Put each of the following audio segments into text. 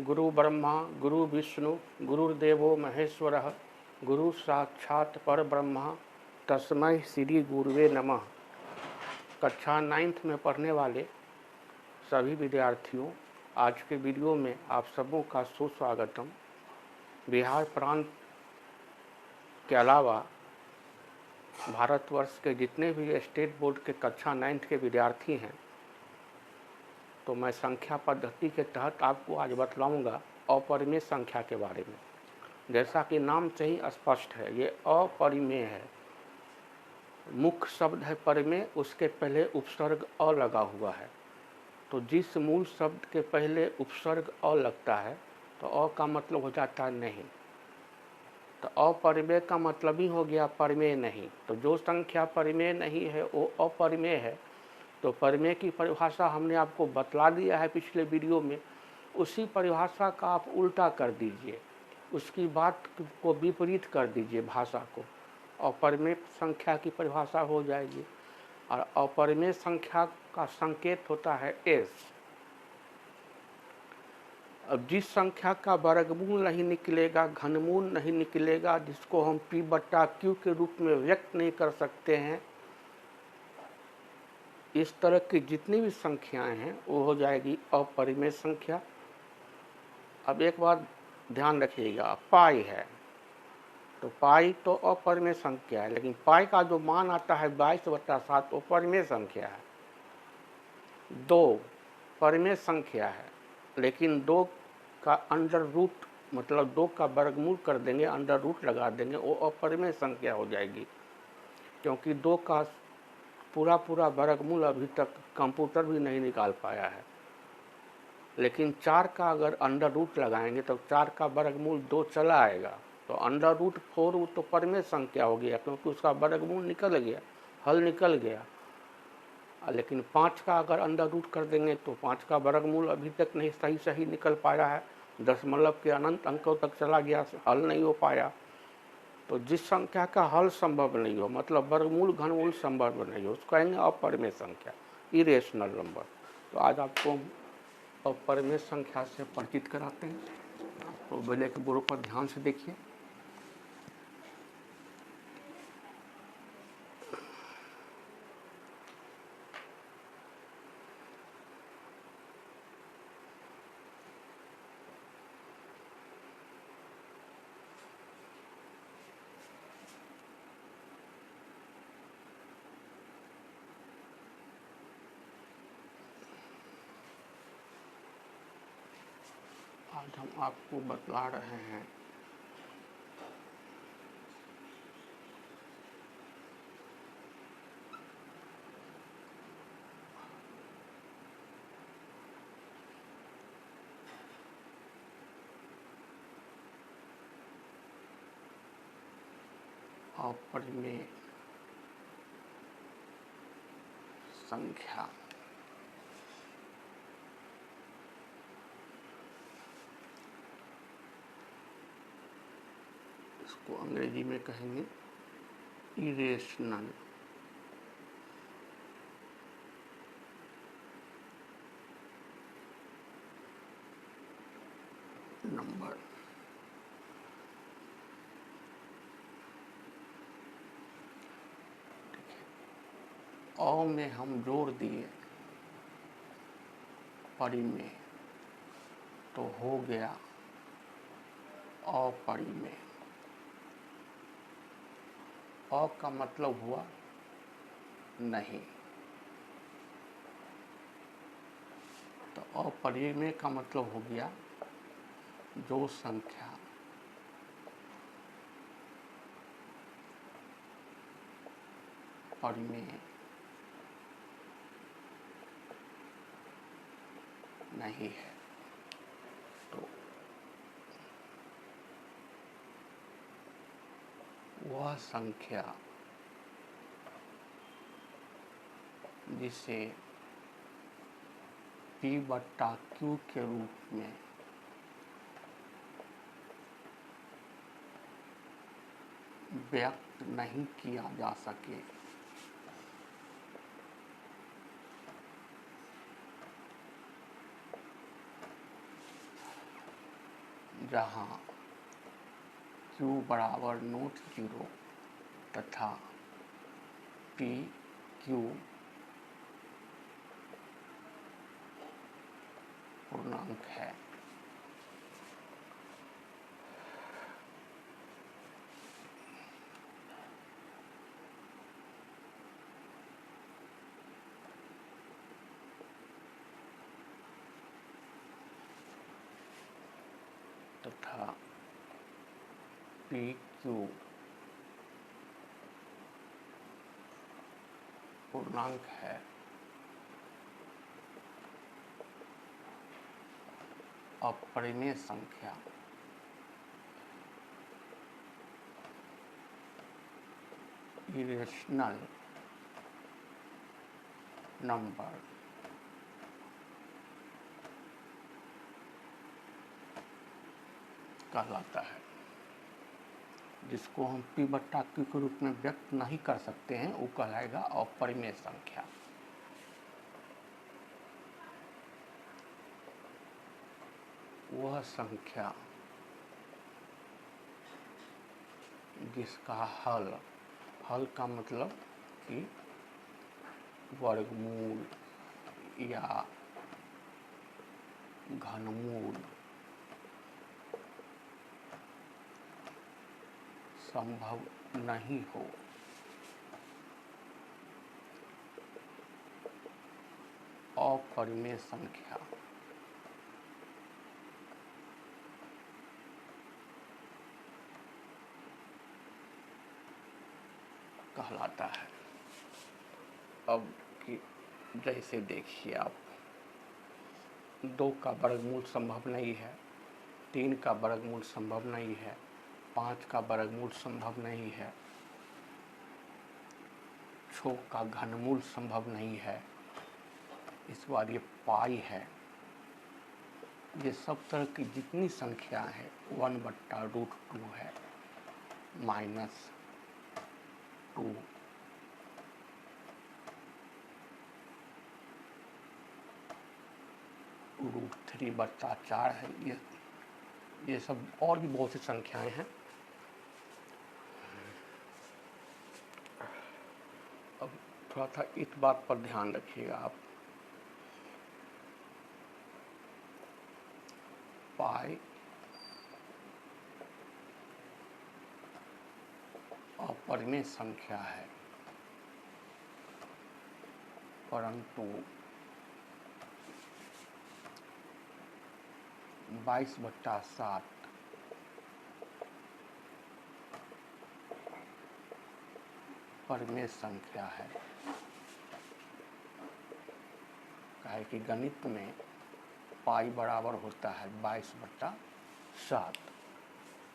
गुरु ब्रह्मा गुरु विष्णु गुरुर्देवो महेश्वरः गुरु साक्षात् परब्रह्म तस्मै श्री गुरुवे नमः। कक्षा 9th में पढ़ने वाले सभी विद्यार्थियों, आज के वीडियो में आप सबों का सुस्वागतम। बिहार प्रांत के अलावा भारतवर्ष के जितने भी स्टेट बोर्ड के कक्षा 9th के विद्यार्थी हैं, तो मैं संख्या पद्धति के तहत आपको आज बतलाऊंगा अपरिमेय संख्या के बारे में। जैसा कि नाम से ही स्पष्ट है, ये अपरिमेय है। मुख्य शब्द है परिमेय, उसके पहले उपसर्ग अ लगा हुआ है। तो जिस मूल शब्द के पहले उपसर्ग अ लगता है तो अ का मतलब हो जाता है नहीं। तो अपरिमेय का मतलब ही हो गया परिमेय नहीं। तो जो संख्या परिमेय नहीं है वो अपरिमेय है। तो परिमेय की परिभाषा हमने आपको बतला दिया है पिछले वीडियो में। उसी परिभाषा का आप उल्टा कर दीजिए, उसकी बात को विपरीत कर दीजिए भाषा को, अपरिमेय संख्या की परिभाषा हो जाएगी। और अपरिमेय संख्या का संकेत होता है एस। अब जिस संख्या का वर्गमूल नहीं निकलेगा, घनमूल नहीं निकलेगा, जिसको हम P/Q के रूप में व्यक्त नहीं कर सकते हैं, इस तरह की जितनी भी संख्याएं हैं वो हो जाएगी अपरिमेय संख्या। अब एक बात ध्यान रखिएगा, पाई है तो पाई तो अपरिमेय संख्या है, लेकिन पाई का जो मान आता है 22/7 वो परिमेय संख्या है। 2 परिमेय संख्या है, लेकिन 2 का अंडर रूट मतलब 2 का वर्गमूल कर देंगे, अंडर रूट लगा देंगे, वो अपरिमेय संख्या हो जाएगी। क्योंकि 2 का पूरा वर्गमूल अभी तक कंप्यूटर भी नहीं निकाल पाया है। लेकिन 4 का अगर अंडर रूट लगाएंगे तो 4 का वर्गमूल 2 चला आएगा, तो अंडर रूट 4 वो तो परिमेय संख्या हो गया, क्योंकि उसका वर्गमूल निकल गया, हल निकल गया। लेकिन 5 का अगर अंडर रूट कर देंगे तो 5 का वर्गमूल अभी तक नहीं सही निकल पाया है, दशमलव के अनंत अंकों तक चला गया, हल नहीं हो पाया। तो जिस संख्या का हल संभव नहीं हो, मतलब वर्गमूल घनमूल संभव नहीं हो, उसको कहेंगे अपरिमेय संख्या, इरेशनल नंबर। तो आज आपको अपरिमेय संख्या से परिचित कराते हैं। तो ब्लैक के बोर्ड पर ध्यान से देखिए। आज हम आपको बतला रहे हैं अपरिमेय संख्या। इसको अंग्रेजी में कहेंगे इरेशनल नंबर। अ में हम जोड़ दिए परिमेय, तो हो गया अपरिमेय। अ का मतलब हुआ नहीं, तो अपरिमेय का मतलब हो गया जो संख्या परिमेय नहीं है। तो वह संख्या जिसे P/Q के रूप में व्यक्त नहीं किया जा सके, जहाँ q बराबर नॉट जीरो तथा p q पूर्णांक है। तथा पी क्यू पूर्णांक है। अपरिमेय संख्या इरेशनल नंबर कहलाता है। जिसको हम p बट्टा q के रूप में व्यक्त नहीं कर सकते हैं वो कहलाएगा अपरिमेय संख्या। वह संख्या जिसका हल का मतलब कि वर्गमूल या घनमूल संभव नहीं हो, अपरिमेय संख्या कहलाता है। अब कि जैसे देखिए आप 2 का वर्गमूल संभव नहीं है, 3 का वर्गमूल संभव नहीं है, 5 का वर्गमूल संभव नहीं है, 6 का घनमूल संभव नहीं है। इस बार ये पाई है। ये सब तरह की जितनी संख्या है 1/√2 है, -2 √3/4 है। ये सब और भी बहुत सी संख्याएं हैं। अब थोड़ा सा इस बात पर ध्यान रखिएगा आप, पाई अपरिमेय संख्या है, परंतु 22/7 परिमेय संख्या है। काहे कि गणित में पाई बराबर होता है 22/7।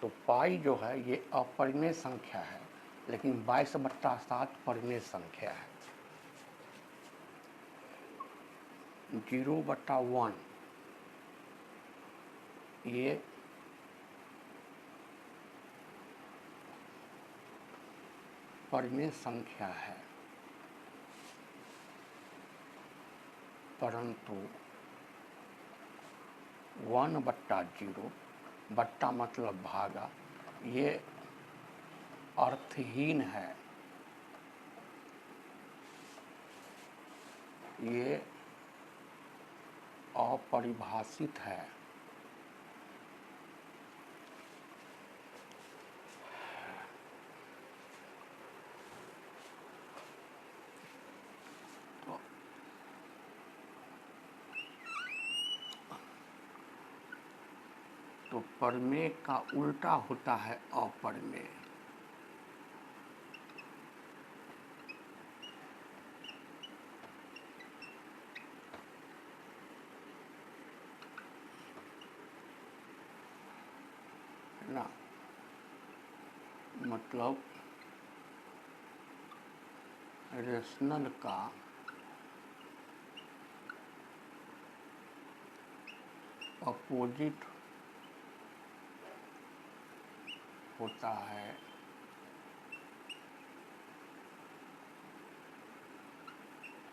तो पाई जो है ये अपरिमेय संख्या है, लेकिन 22/7 परिमेय संख्या है। 0/1 ये परिमेय संख्या है, परंतु 1/0 बट्टा मतलब भागा, ये अर्थहीन है। ये अपरिभाषित है। तो परिमेय का उल्टा होता है अपरिमेय। ना मतलब रेशनल का अपोजिट होता है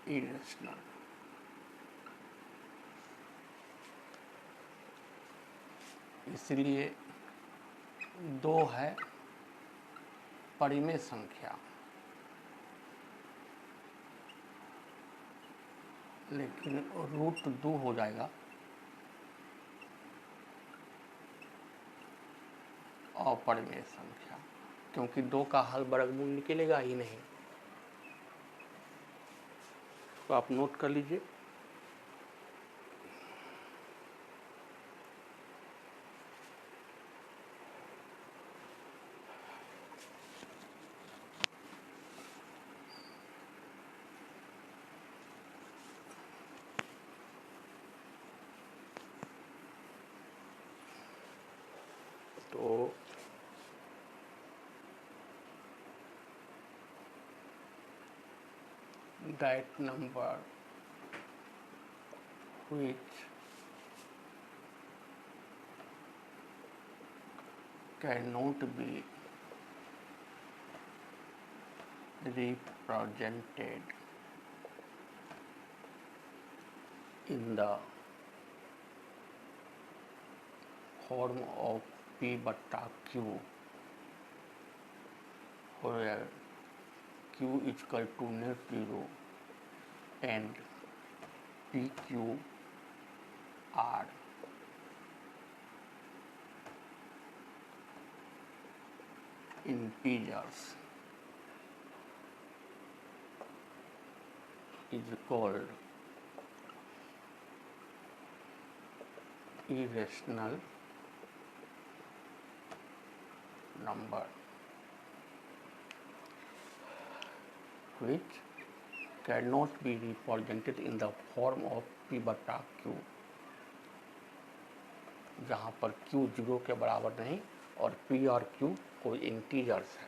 इरेशनल। इसलिए 2 है परिमेय संख्या, लेकिन √2 हो जाएगा अपरिमेय संख्या, क्योंकि 2 का हल वर्गमूल निकलेगा ही नहीं। तो आप नोट कर लीजिए। तो that number which cannot be represented in the form of P बट्टा Q, where Q is equal to net zero and PQ are integers, is called irrational number, which cannot be represented in the form of P बटा Q, जहाँ पर Q 0 के बराबर नहीं और P और Q कोई इंटीजर्स है।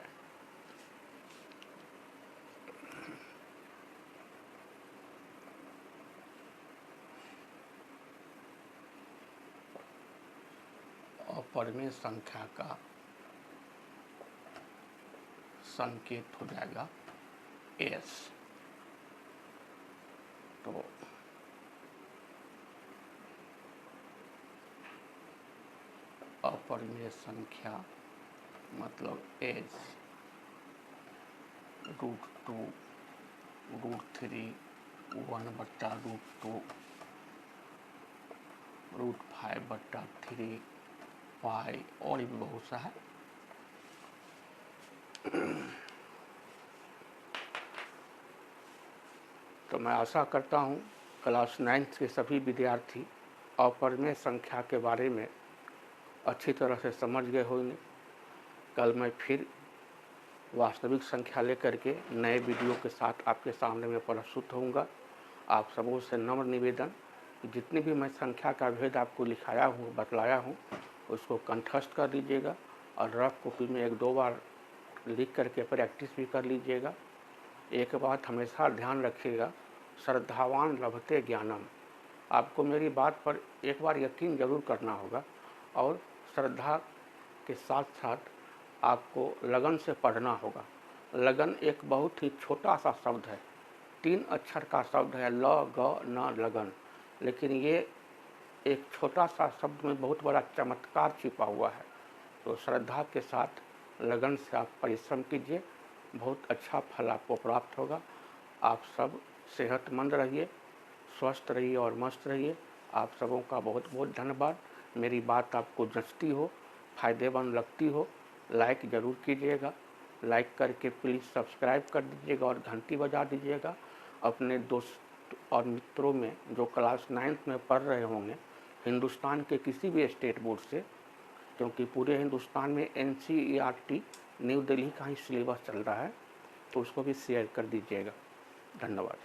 अपरिमेय संख्या का संकेत हो जाएगा S। तो अपरिमेय संख्या मतलब S √2 √3 1 बट्टा √2 √5 बट्टा 3 पाई और भी बहुत सा है। तो मैं आशा करता हूँ क्लास 9 के सभी विद्यार्थी अपरिमेय संख्या के बारे में अच्छी तरह से समझ गए होंगे। कल मैं फिर वास्तविक संख्या लेकर के नए वीडियो के साथ आपके सामने में प्रस्तुत होऊंगा। आप सबों से नम्र निवेदन, जितनी भी मैं संख्या का भेद आपको लिखाया हूँ, बतलाया हूँ, उसको कंठस्थ कर लीजिएगा और रफ कॉपी में 1-2 बार लिख करके प्रैक्टिस भी कर लीजिएगा। एक बात हमेशा ध्यान रखिएगा, श्रद्धावान लभते ज्ञानम। आपको मेरी बात पर एक बार यकीन जरूर करना होगा और श्रद्धा के साथ साथ आपको लगन से पढ़ना होगा। लगन एक बहुत ही छोटा सा शब्द है, 3 अक्षर का शब्द है, ल ग न लगन, लेकिन ये एक छोटा सा शब्द में बहुत बड़ा चमत्कार छिपा हुआ है। तो श्रद्धा के साथ लगन से आप परिश्रम कीजिए, बहुत अच्छा फल आपको प्राप्त होगा। आप सब सेहतमंद रहिए, स्वस्थ रहिए और मस्त रहिए। आप सबों का बहुत बहुत धन्यवाद। मेरी बात आपको जचती हो, फ़ायदेमंद लगती हो, लाइक ज़रूर कीजिएगा। लाइक करके प्लीज़ सब्सक्राइब कर दीजिएगा और घंटी बजा दीजिएगा। अपने दोस्त और मित्रों में जो क्लास 9 में पढ़ रहे होंगे हिंदुस्तान के किसी भी स्टेट बोर्ड से, क्योंकि पूरे हिंदुस्तान में NCERT न्यू दिल्ली का ही सिलेबस चल रहा है, तो उसको भी शेयर कर दीजिएगा। धन्यवाद।